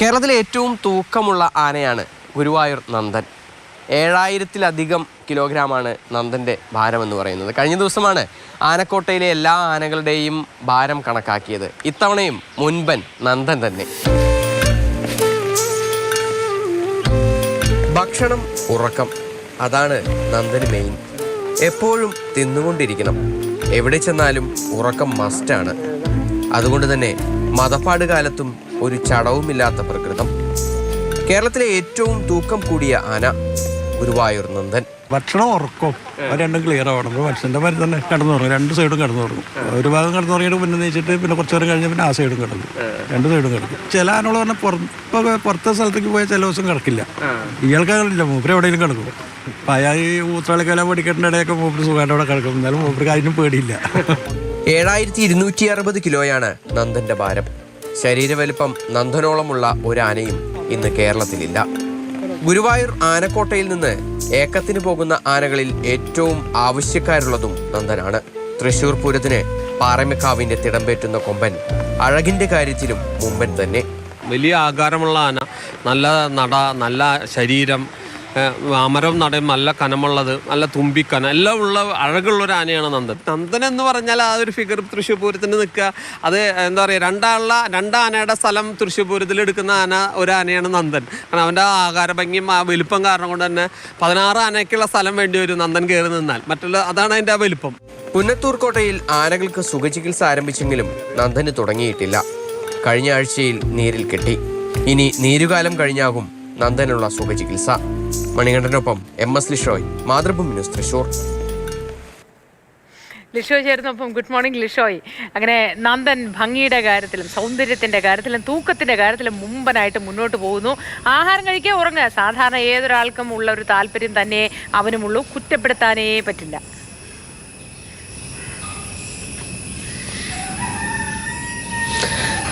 കേരളത്തിലെ ഏറ്റവും തൂക്കമുള്ള ആനയാണ് ഗുരുവായൂർ നന്ദൻ. 7000-ലധികം കിലോഗ്രാമാണ് നന്ദൻ്റെ ഭാരമെന്ന് പറയുന്നത്. കഴിഞ്ഞ ദിവസമാണ് ആനക്കോട്ടയിലെ എല്ലാ ആനകളുടെയും ഭാരം കണക്കാക്കിയത്. ഇത്തവണയും മുൻപൻ നന്ദൻ തന്നെ. ഭക്ഷണം, ഉറക്കം, അതാണ് നന്ദന് മെയിൻ. എപ്പോഴും തിന്നുകൊണ്ടിരിക്കണം. എവിടെ ചെന്നാലും ഉറക്കം മസ്റ്റാണ്. അതുകൊണ്ട് തന്നെ മതപ്പാട് കാലത്തും ഒരു ചടവുമില്ലാത്ത പ്രകൃതം. കേരളത്തിലെ ഏറ്റവും തൂക്കം കൂടിയ ആന ഗുരുവായൂർ നന്ദൻ. ഭക്ഷണം, ഉറക്കം രണ്ടും ക്ലിയർ ആവണം. മനുഷ്യൻ്റെ മാതിരി തന്നെ കിടന്നുറങ്ങും. രണ്ട് സൈഡും കിടന്നുറങ്ങും. ഒരു ഭാഗം കിടന്നുറങ്ങിയിട്ട് പിന്നെ നീച്ചിട്ട് പിന്നെ കുറച്ച് നേരം കഴിഞ്ഞാൽ പിന്നെ ആ സൈഡും കിടക്കും. രണ്ട് സൈഡും കിടക്കും. ചില ആനകൾ പറഞ്ഞാൽ പുറത്തെ സ്ഥലത്തേക്ക് പോയാൽ ചില ദിവസം കിടക്കില്ല. ഇയാൾക്ക് അങ്ങനെയില്ല. മൂപ്പര് എവിടെയെങ്കിലും കിടക്കും. അപ്പം അയാൾ ഈ ഊത്രാളിക്കാല പഠിക്കേണ്ട ഇടയൊക്കെ മൂപ്പര് സുഖമായിട്ട് അവിടെ കിടക്കും. എന്നാലും മൂപ്പർക്ക് അതിനും പേടിയില്ല. 7260 കിലോയാണ് നന്ദൻ്റെ ഭാരം. ശരീരവലുപ്പം നന്ദനോളമുള്ള ഒരു ആനയും ഇന്ന് കേരളത്തിലില്ല. ഗുരുവായൂർ ആനക്കോട്ടയിൽ നിന്ന് ഏക്കത്തിന് പോകുന്ന ആനകളിൽ ഏറ്റവും ആവശ്യക്കാരുള്ളതും നന്ദനാണ്. തൃശൂർ പൂരത്തിന് പാറമേക്കാവിന്റെ തിടമ്പേറ്റുന്ന കൊമ്പൻ അഴകിന്റെ കാര്യത്തിലും മുമ്പൻ തന്നെ. വലിയ ആകാരമുള്ള ആന, നല്ല നട, നല്ല ശരീരം, അമരം നടയും നല്ല കനമുള്ളത്, നല്ല തുമ്പിക്കന എല്ലാം ഉള്ള അഴകുള്ളൊരു ആനയാണ് നന്ദൻ. നന്ദൻ എന്ന് പറഞ്ഞാൽ ആ ഒരു ഫിഗർ തൃശ്ശൂർ പൂരത്തിന് നിൽക്കുക, അത് എന്താ പറയുക, രണ്ടാനയുടെ സ്ഥലം തൃശ്ശൂർ പൂരത്തിൽ എടുക്കുന്ന ഒരു ആനയാണ് നന്ദൻ. കാരണം അവൻ്റെ ആകാര ഭംഗിയും ആ വലുപ്പം കാരണം കൊണ്ട് തന്നെ 16 ആനയ്ക്കുള്ള സ്ഥലം വേണ്ടി വരും നന്ദൻ കയറി നിന്നാൽ. അതാണ് അതിൻ്റെ ആ വലുപ്പം. പുന്നത്തൂർ കോട്ടയിൽ ആനകൾക്ക് സുഖചികിത്സ ആരംഭിച്ചെങ്കിലും നന്ദന് തുടങ്ങിയിട്ടില്ല. കഴിഞ്ഞ ആഴ്ചയിൽ നീരിൽ കെട്ടി. ഇനി നീരുകാലം കഴിഞ്ഞാകും നന്ദനുള്ള സുഖചികിത്സ. മണികണ്ഠനൊപ്പം MS ലിഷോയ്, മാതൃഭൂമി ന്യൂസ്, തൃശൂർ. ലിഷോയ് ചേർന്നപ്പം ഗുഡ് മോർണിംഗ് ലിഷോയ്. അങ്ങനെ നന്ദൻ ഭംഗിയുടെ കാര്യത്തിലും സൗന്ദര്യത്തിൻ്റെ കാര്യത്തിലും തൂക്കത്തിൻ്റെ കാര്യത്തിലും മുമ്പനായിട്ട് മുന്നോട്ട് പോകുന്നു. ആഹാരം കഴിക്കുക, ഉറങ്ങുക, സാധാരണ ഏതൊരാൾക്കും ഉള്ള ഒരു താല്പര്യം തന്നെ അവനുമുള്ളൂ. കുറ്റപ്പെടുത്താനേ പറ്റില്ല.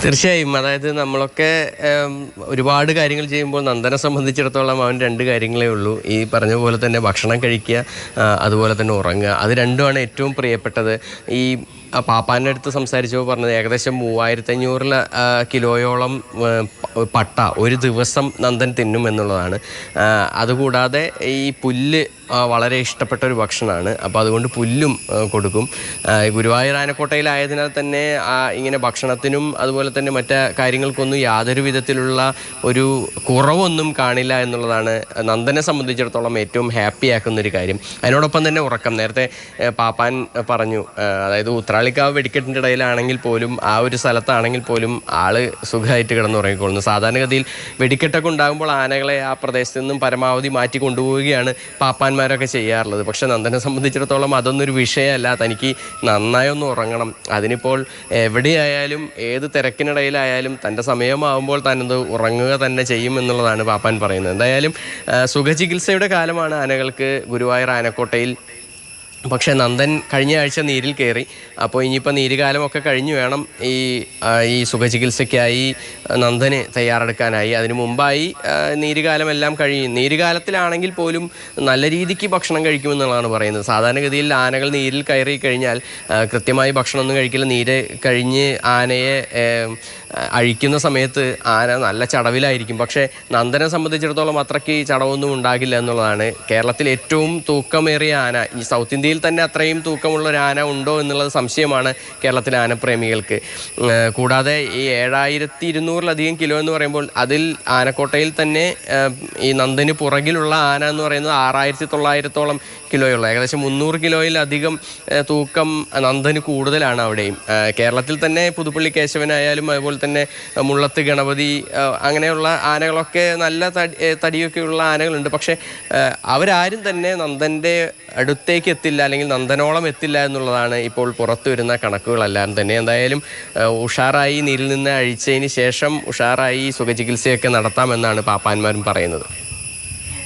തീർച്ചയായും. അതായത് നമ്മളൊക്കെ ഒരുപാട് കാര്യങ്ങൾ ചെയ്യുമ്പോൾ നന്ദനെ സംബന്ധിച്ചിടത്തോളം അവൻ 2 കാര്യങ്ങളേ ഉള്ളൂ. ഈ പറഞ്ഞ പോലെ തന്നെ ഭക്ഷണം കഴിക്കുക, അതുപോലെ തന്നെ ഉറങ്ങുക. അത് രണ്ടുമാണ് ഏറ്റവും പ്രിയപ്പെട്ടത്. ഈ പാപ്പാൻ്റെ അടുത്ത് സംസാരിച്ചപ്പോൾ പറഞ്ഞത് ഏകദേശം 3500 കിലോയോളം പട്ട ഒരു ദിവസം നന്ദൻ തിന്നും എന്നുള്ളതാണ്. അതുകൂടാതെ ഈ പുല്ല് വളരെ ഇഷ്ടപ്പെട്ട ഒരു ഭക്ഷണമാണ്. അപ്പോൾ അതുകൊണ്ട് പുല്ലും കൊടുക്കും. ഗുരുവായൂർ ആനക്കോട്ടയിലായതിനാൽ തന്നെ ഇങ്ങനെ ഭക്ഷണത്തിനും അതുപോലെ തന്നെ മറ്റ് കാര്യങ്ങൾക്കൊന്നും യാതൊരു വിധത്തിലുള്ള ഒരു കുറവൊന്നും കാണില്ല എന്നുള്ളതാണ് നന്ദനെ സംബന്ധിച്ചിടത്തോളം ഏറ്റവും ഹാപ്പി ആക്കുന്നൊരു കാര്യം. അതിനോടൊപ്പം തന്നെ ഉറക്കം. നേരത്തെ പാപ്പാൻ പറഞ്ഞു, അതായത് ഉത്രാളിക്കാവ് വെടിക്കെട്ടിൻ്റെ ഇടയിലാണെങ്കിൽ പോലും ആ ഒരു സ്ഥലത്താണെങ്കിൽ പോലും ആള് സുഖമായിട്ട് കിടന്നുറങ്ങിക്കൊള്ളുന്നു. സാധാരണഗതിയിൽ വെടിക്കെട്ടൊക്കെ ഉണ്ടാകുമ്പോൾ ആനകളെ ആ പ്രദേശത്ത് നിന്നും പരമാവധി മാറ്റി കൊണ്ടുപോവുകയാണ് പാപ്പാന്മാരൊക്കെ ചെയ്യാറുള്ളത്. പക്ഷെ നന്ദനെ സംബന്ധിച്ചിടത്തോളം അതൊന്നൊരു വിഷയമല്ല. തനിക്ക് നന്നായി ഒന്ന് ഉറങ്ങണം. അതിനിപ്പോൾ എവിടെയായാലും ഏത് തിരക്കിനിടയിലായാലും തൻ്റെ സമയമാകുമ്പോൾ തന്നത് ഉറങ്ങുക തന്നെ ചെയ്യും എന്നുള്ളതാണ് പാപ്പാൻ പറയുന്നത്. എന്തായാലും സുഖചികിത്സയുടെ കാലമാണ് ആനകൾക്ക് ഗുരുവായൂർ ആനക്കോട്ടയിൽ. പക്ഷേ നന്ദൻ കഴിഞ്ഞ ആഴ്ച നീരിൽ കയറി. അപ്പോൾ ഇനിയിപ്പോൾ നീരുകാലമൊക്കെ കഴിഞ്ഞ് വേണം ഈ സുഖചികിത്സയ്ക്കായി നന്ദന് തയ്യാറെടുക്കാനായി. അതിനു മുമ്പായി നീരുകാലമെല്ലാം കഴിയും. നീരുകാലത്തിലാണെങ്കിൽ പോലും നല്ല രീതിക്ക് ഭക്ഷണം കഴിക്കുമെന്നുള്ളതാണ് പറയുന്നത്. സാധാരണഗതിയിൽ ആനകൾ നീരിൽ കയറി കഴിഞ്ഞാൽ കൃത്യമായി ഭക്ഷണമൊന്നും കഴിക്കില്ല. നീര് കഴിഞ്ഞ് ആനയെ അഴിക്കുന്ന സമയത്ത് ആന നല്ല ചടവിലായിരിക്കും. പക്ഷേ നന്ദനെ സംബന്ധിച്ചിടത്തോളം അത്രയ്ക്ക് ചടവൊന്നും ഉണ്ടാകില്ല എന്നുള്ളതാണ്. കേരളത്തിൽ ഏറ്റവും തൂക്കമേറിയ ആന, ഈ സൗത്ത് ഇന്ത്യയിൽ തന്നെ അത്രയും തൂക്കമുള്ള ഒരു ആന ഉണ്ടോ എന്നുള്ളത് സംശയമാണ് കേരളത്തിലെ ആനപ്രേമികൾക്ക്. കൂടാതെ ഈ 7200-ലധികം കിലോ എന്ന് പറയുമ്പോൾ അതിൽ ആനക്കോട്ടയിൽ തന്നെ ഈ നന്ദന് പുറകിലുള്ള ആന എന്ന് പറയുന്നത് 6900-ഓളം കിലോയുള്ള, ഏകദേശം 300 കിലോയിലധികം തൂക്കം നന്ദന് കൂടുതലാണ് അവിടെയും. കേരളത്തിൽ തന്നെ പുതുപ്പള്ളി കേശവനായാലും അതുപോലെ തന്നെ മുള്ളത്ത് ഗണപതി അങ്ങനെയുള്ള ആനകളൊക്കെ നല്ല തടിയൊക്കെയുള്ള ആനകളുണ്ട്. പക്ഷേ അവരാരും തന്നെ നന്ദൻ്റെ അടുത്തേക്ക് എത്തില്ല, അല്ലെങ്കിൽ നന്ദനോളം എത്തില്ല എന്നുള്ളതാണ് ഇപ്പോൾ പുറത്തു വരുന്ന കണക്കുകളെല്ലാം തന്നെ. എന്തായാലും ഉഷാറായി നീരിൽ നിന്ന് അഴിച്ചതിന് ശേഷം ഉഷാറായി സുഖചികിത്സയൊക്കെ നടത്താമെന്നാണ് പാപ്പാന്മാരും പറയുന്നത്.